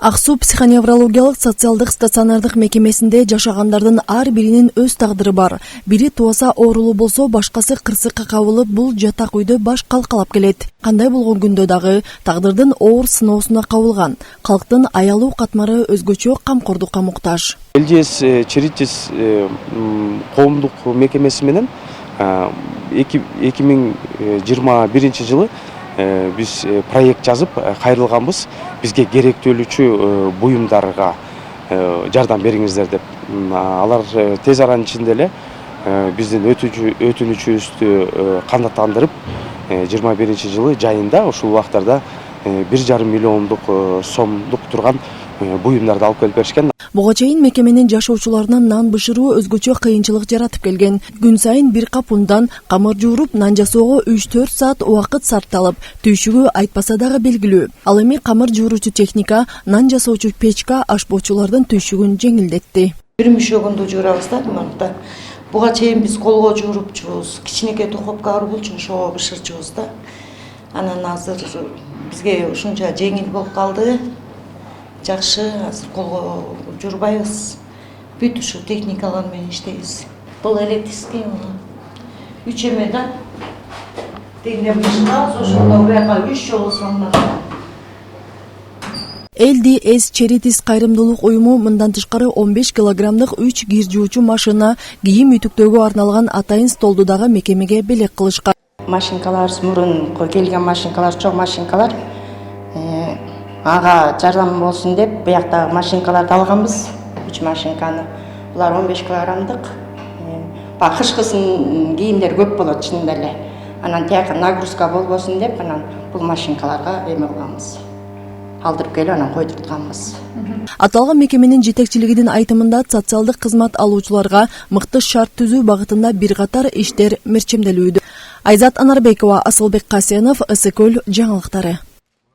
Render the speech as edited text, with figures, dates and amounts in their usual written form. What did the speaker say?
Ак Суу психоневрологиялык социалдык стационардык мекемесинде жашагандардын ар биринин өз тагдыры бар. Бири туаса оорулуу болсо, башкасы кырсыкка кабылып, бул жатак үйдө баш калкалап келет. Кандай болгон күндө дагы тагдырдын оор сыноосуна кабылган. Калктын аялуу катмары өзгөчө камкордукка муктаж. ЛДС Черитис коомдук мекемеси менен 2021 жылы биз проект жазып кайрылганбыз. Бизге керектүүлүүчү буюмдарга жардам бериңиздер деп. Алар тез аранын ичинде эле биздин өтүнүчүбүздү канааттандырып 21 жылы жайында ушул убактарда 1,5 миллиондук сомдук турган буюмдарды алып келип беришкен. Буга чейин мекеменин жашоочуларына нан бышыруу өзгөчө кыйынчылык жаратып келген. Күн сайын бир кап ундан камыр жууруп, нан жасоого 3-4 саат убакыт сарпталып, түйшүгү айтпаса дагы белгилүү. Ал эми камыр жууручу техника, нан жасоочу печка ашбоочулардын түйшүгүн жеңилдетти. Бир мüşөгүндү жуурабыз да мынта. Буга чейин биз колго жуурупчубуз, кичинекей духовка бар болчу, ошого бышырчубуз да. Анан азыр бизге ушунча жеңил болуп калды. Жакшы, азыр колго журбайбыз. Бүт ушу техникалар менен иштейбиз. Бул электрический 3 эме да. Тегине бышырабыз, ошондо буяка 3 жолу салынат. ЛДС Черитис кайрымдуулук уюму мындан тышкары 15 килограммдык 3 кир жуучу машина, кийим ütүктөөгө арналган атайын столду дагы мекемеге белек кылышкан. Машинкалар, мурун келген машинкалар, чоң машинкалар. Ага жардам болсун деп, буяктагы машинкаларды алганбыз. 3 машинканы. Булар 15 килограммдык. Кышкысын кийимдер көп болот чынында эле. Анан тияка нагрузка болбосун деп, анан бул машинкаларга эме кылганбыз. Алдырып келип анан койдуртканбыз. Аталган мекеменин жетекчилигинин айтымында социалдык кызмат алуучуларга мыкты шарт түзүү багытында бир катар иштер мерчемделүүдө. Айзат Анарбекова, Асылбек Касенов, СКөл жаңылыктары.